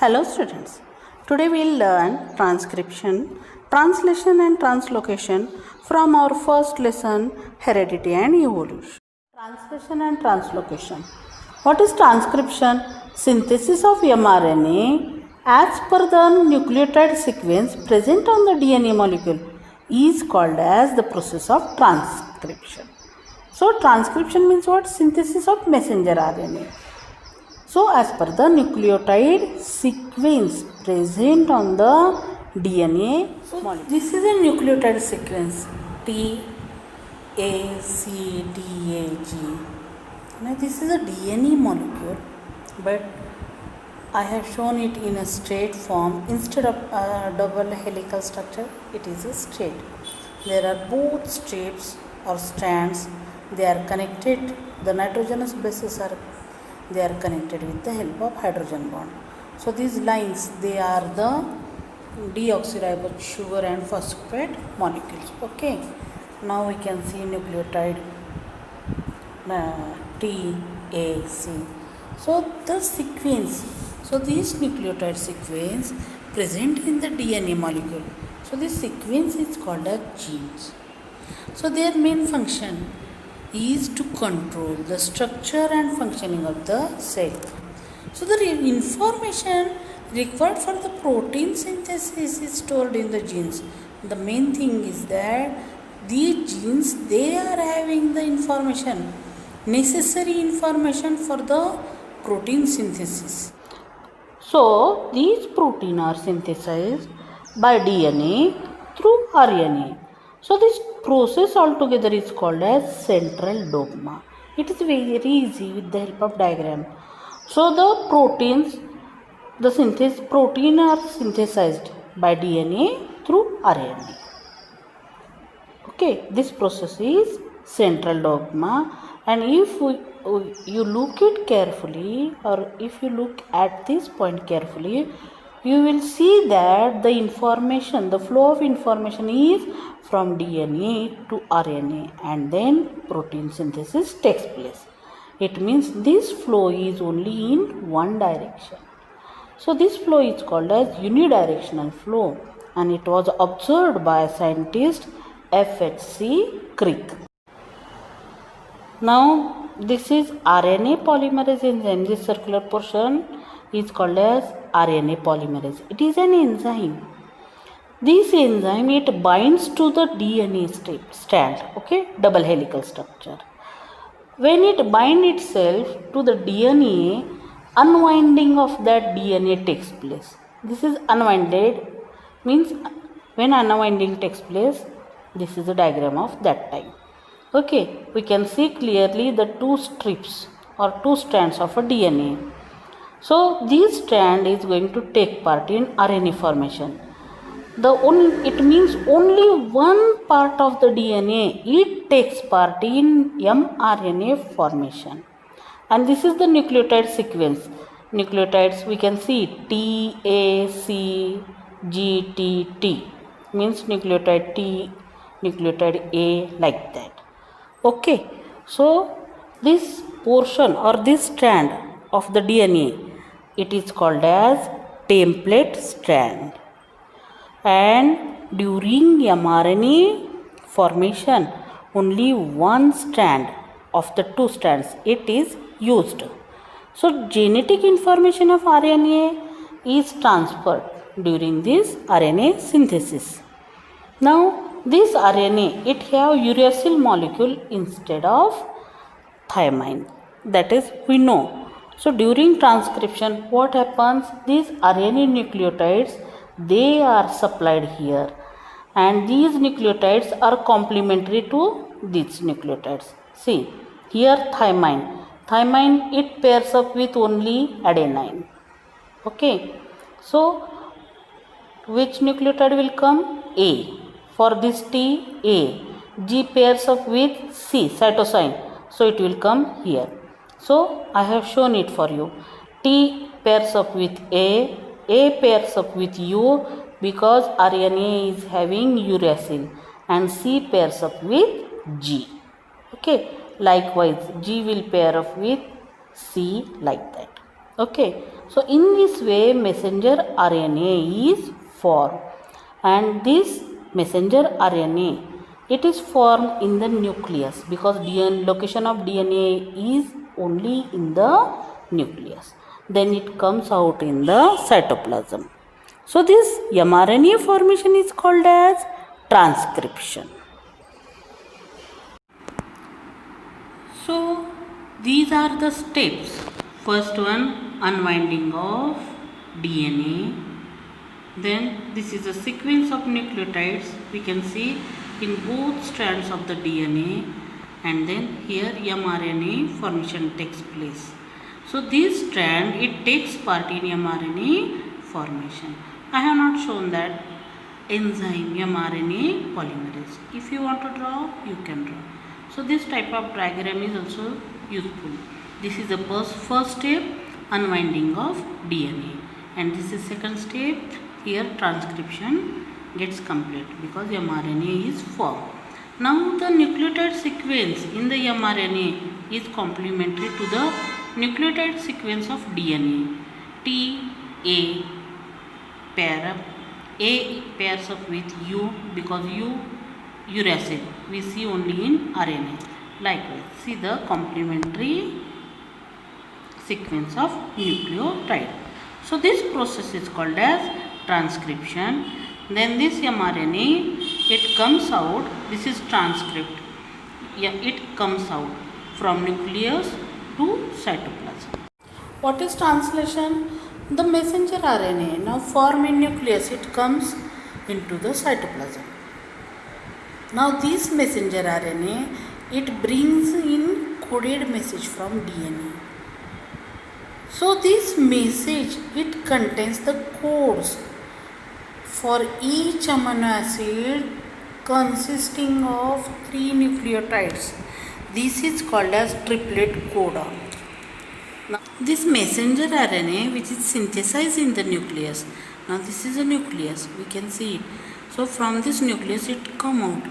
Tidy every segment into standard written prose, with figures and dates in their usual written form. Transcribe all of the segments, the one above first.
Hello students, today we will learn transcription, translation and translocation from our first lesson heredity and evolution. Translation and translocation. What is transcription? Synthesis of mRNA as per the nucleotide sequence present on the DNA molecule is called as the process of transcription. So transcription means what? Synthesis of messenger RNA. So as per the nucleotide sequence present on the DNA molecule. This is a nucleotide sequence T, A, C, D, A, G. Now this is a DNA molecule, but I have shown it in a straight form. Instead of a double helical structure, it is a straight. There are both strips or strands. They are connected. The nitrogenous bases they are connected with the help of hydrogen bond. So these lines, they are the deoxyribose sugar and phosphate molecules. Okay. Now we can see nucleotide T, A, C. So the sequence. So this nucleotide sequence present in the DNA molecule. So this sequence is called as genes. So their main function is to control the structure and functioning of the cell. So the information required for the protein synthesis is stored in the genes. The main thing is that these genes, they are having the information, necessary information for the protein synthesis. So these proteins are synthesized by DNA through RNA. So this process altogether is called as central dogma. It is very easy with the help of diagram. So the proteins, protein are synthesized by DNA through RNA. Okay, this process is central dogma, and if you look it carefully, or if you look at this point carefully, you will see that the information, the flow of information is from DNA to RNA, and then protein synthesis takes place. It means this flow is only in one direction. So this flow is called as unidirectional flow, and it was observed by scientist F.H.C. Crick. Now this is RNA polymerase enzyme. This circular portion is called as RNA polymerase. It is an enzyme. This enzyme, it binds to the DNA strand, okay, double helical structure. When it binds itself to the DNA, unwinding of that DNA takes place. This is unwinded, means when unwinding takes place, this is a diagram of that time. Okay, we can see clearly the two strips or two strands of a DNA. So this strand is going to take part in RNA formation. It means only one part of the DNA, it takes part in mRNA formation. And this is the nucleotide sequence. Nucleotides, we can see T, A, C, G, T, T. Means nucleotide T, nucleotide A, like that. Okay, so this portion or this strand of the DNA, it is called as template strand. And during mRNA formation, only one strand of the two strands, it is used. So genetic information of RNA is transferred during this RNA synthesis. Now this RNA, it have uracil molecule instead of thymine. That is, we know. So during transcription, what happens? These RNA nucleotides, they are supplied here, and these nucleotides are complementary to these nucleotides. See here, thymine, it pairs up with only adenine. Okay, so which nucleotide will come? A. For this T, A. G pairs up with C, cytosine, so it will come here. So I have shown it for you. T pairs up with A pairs up with U because RNA is having uracil, and C pairs up with G. Okay, likewise G will pair up with C, like that. Okay, so in this way messenger RNA is formed, and this messenger RNA, it is formed in the nucleus because DNA, location of DNA is only in the nucleus. Then it comes out in the cytoplasm. So this mRNA formation is called as transcription. So these are the steps. First one, unwinding of DNA. Then this is a sequence of nucleotides we can see in both strands of the DNA, and then here mRNA formation takes place. So this strand, it takes part in mRNA formation. I have not shown that enzyme mRNA polymerase. If you want to draw, you can draw. So this type of diagram is also useful. This is the first step, unwinding of DNA, and this is second step. Here transcription gets complete because mRNA is formed. Now the nucleotide sequence in the mRNA is complementary to the nucleotide sequence of DNA. T, A pair up, A pairs up with U because uracil we see only in RNA. Likewise, see the complementary sequence of nucleotide. So this process is called as transcription. Then this mRNA, it comes out, this is transcript. Yeah, it comes out from nucleus to cytoplasm. What is translation? The messenger RNA now form in nucleus, it comes into the cytoplasm. Now this messenger RNA, it brings in coded message from DNA. So this message, it contains the codes for each amino acid consisting of 3 nucleotides. This is called as triplet codon. Now this messenger RNA, which is synthesized in the nucleus. Now this is a nucleus, we can see it. So from this nucleus it come out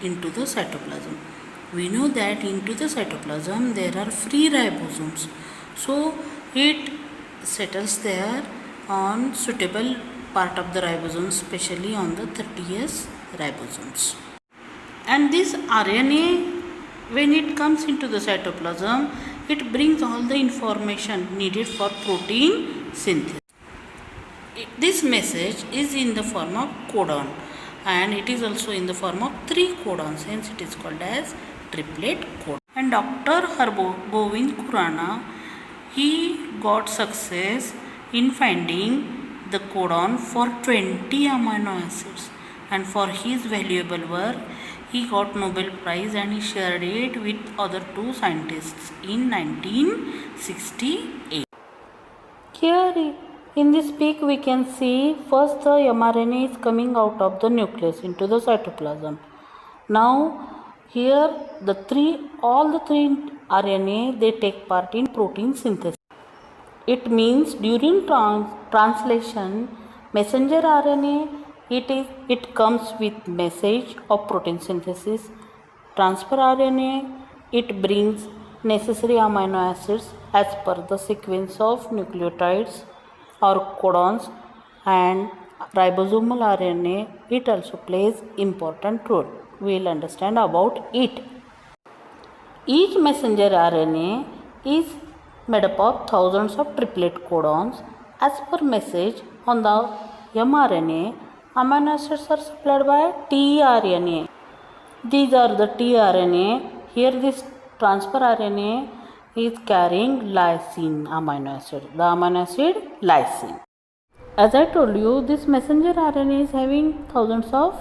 into the cytoplasm. We know that into the cytoplasm there are free ribosomes. So it settles there on suitable part of the ribosome, especially on the 30S ribosomes. And this RNA, when it comes into the cytoplasm, it brings all the information needed for protein synthesis. This message is in the form of codon, and it is also in the form of 3 codons, hence it is called as triplet codon. And Dr. Hargobind Khurana, he got success in finding the codon for 20 amino acids, and for his valuable work he got Nobel Prize, and he shared it with other 2 scientists in 1968. Here in this peak we can see first the mRNA is coming out of the nucleus into the cytoplasm. Now here all the three RNA, they take part in protein synthesis. It means during translation, messenger RNA, it comes with message of protein synthesis. Transfer RNA, it brings necessary amino acids as per the sequence of nucleotides or codons, and ribosomal RNA, it also plays important role. We will understand about it. Each messenger RNA is made up of thousands of triplet codons. As per message on the mRNA, amino acids are supplied by tRNA. These are the tRNA. Here this transfer RNA is carrying lysine amino acid. The amino acid lysine. As I told you, this messenger RNA is having thousands of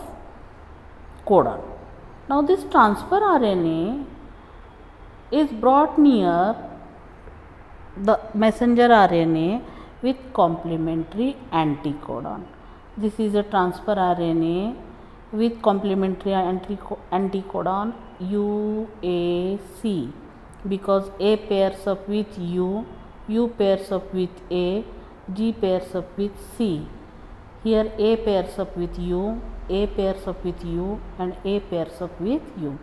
codon. Now this transfer RNA is brought near the messenger RNA with complementary anticodon. This is a transfer RNA with complementary anticodon UAC, because A pairs up with U pairs up with A, G pairs up with C. Here A pairs up with U, A pairs up with U, and A pairs up with U.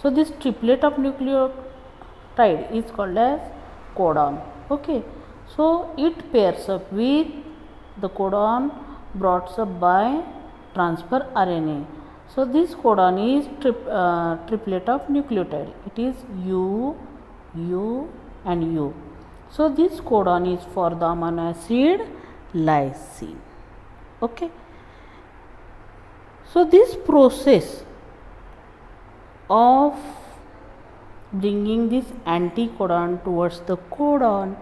So this triplet of nucleotide is called as codon. Okay. So it pairs up with the codon brought up by transfer RNA. So this codon is triplet of nucleotide. It is U, U and U. So this codon is for the amino acid lysine. Okay. So this process of bringing this anticodon towards the codon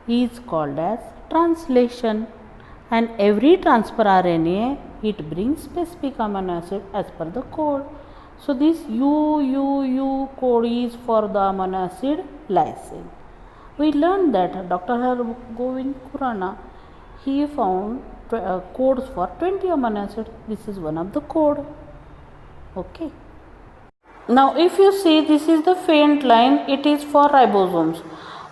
is called as translation, and every transfer RNA it brings specific amino acid as per the code. So this U code is for the amino acid lysine. We learned that Dr. Hargovind Khurana, he found codes for 20 amino acids. This is one of the code. Okay. Now if you see, this is the faint line, it is for ribosomes.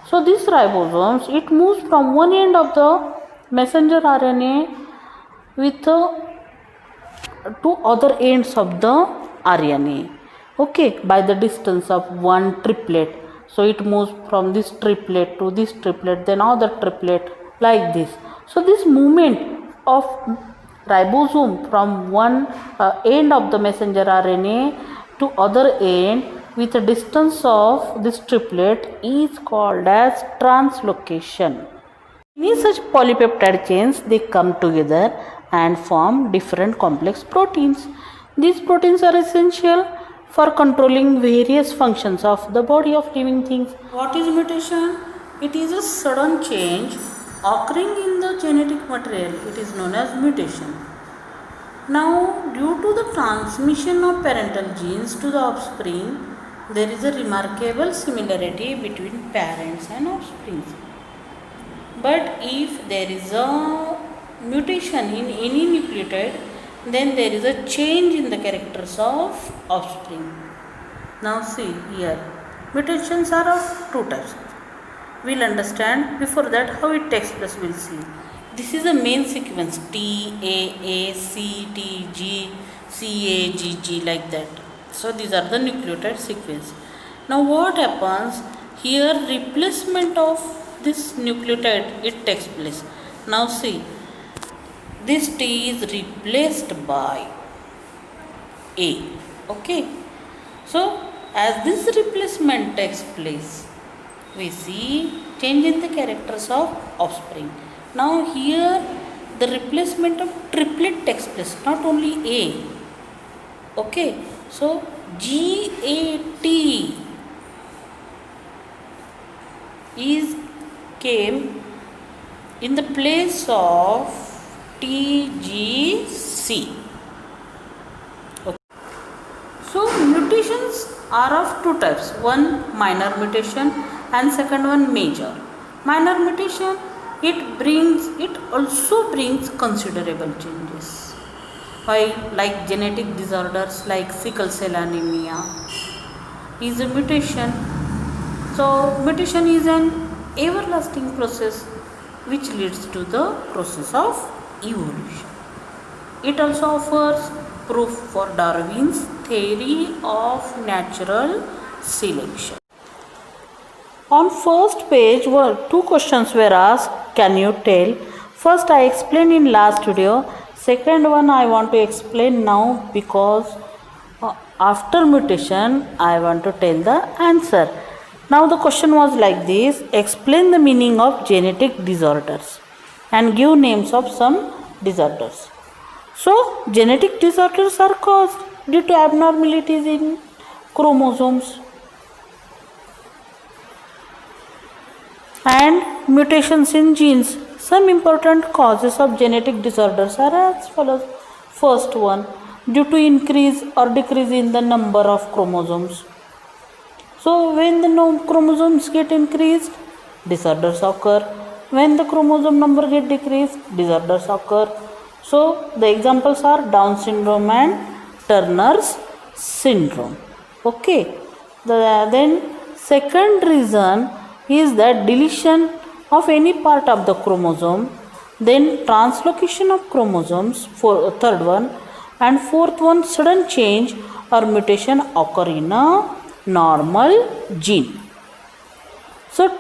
So this ribosomes, it moves from one end of the messenger RNA with to other ends of the RNA. Okay, by the distance of one triplet. So it moves from this triplet to this triplet, then other triplet, like this. So this movement of ribosome from one end of the messenger RNA to other end with a distance of this triplet is called as translocation. In such polypeptide chains, they come together and form different complex proteins. These proteins are essential for controlling various functions of the body of living things. What is mutation? It is a sudden change occurring in the genetic material. It is known as mutation. Now, due to the transmission of parental genes to the offspring, there is a remarkable similarity between parents and offspring. But if there is a mutation in any nucleotide, then there is a change in the characters of offspring. Now see here, mutations are of two types. We will understand before that how it takes place, we will see. This is the main sequence, T, A, C, T, G, C, A, G, G, like that. So these are the nucleotide sequence. Now what happens here, replacement of this nucleotide, it takes place. Now see, this T is replaced by A. Okay. So as this replacement takes place, we see change in the characters of offspring. Now here the replacement of triplet takes place, not only A. Okay. So GAT came in the place of TGC. Okay. So mutations are of two types, one minor mutation and second one major. Minor mutation, it also brings considerable changes. While like genetic disorders like sickle cell anemia is a mutation. So mutation is an everlasting process which leads to the process of evolution. It also offers proof for Darwin's theory of natural selection. On first page, two questions were asked. Can you tell? First I explained in last video. Second one I want to explain now because after mutation I want to tell the answer. Now the question was like this: explain the meaning of genetic disorders and give names of some disorders. So genetic disorders are caused due to abnormalities in chromosomes and mutations in genes. Some important causes of genetic disorders are as follows. First one, due to increase or decrease in the number of chromosomes. So when the chromosomes get increased, disorders occur. When the chromosome number get decreased, disorders occur. So the examples are Down syndrome and Turner's syndrome. Okay. Then second reason is that deletion of any part of the chromosome, then translocation of chromosomes, for third one, and fourth one, sudden change or mutation occur in a normal gene. So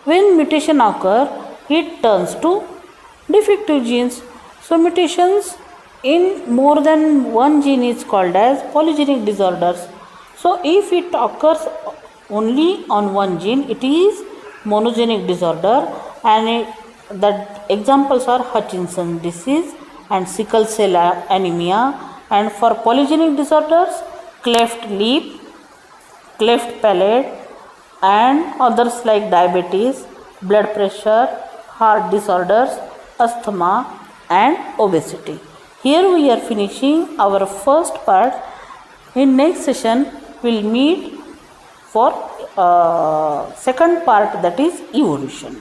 When mutation occur, it turns to defective genes. So mutations in more than one gene is called as polygenic disorders. So if it occurs only on one gene, it is monogenic disorder, and the examples are Hutchinson disease and sickle cell anemia. And for polygenic disorders, cleft lip, cleft palate, and others like diabetes, blood pressure, heart disorders, asthma, and obesity. Here we are finishing our first part. In next session, we'll meet for second part, that is evolution.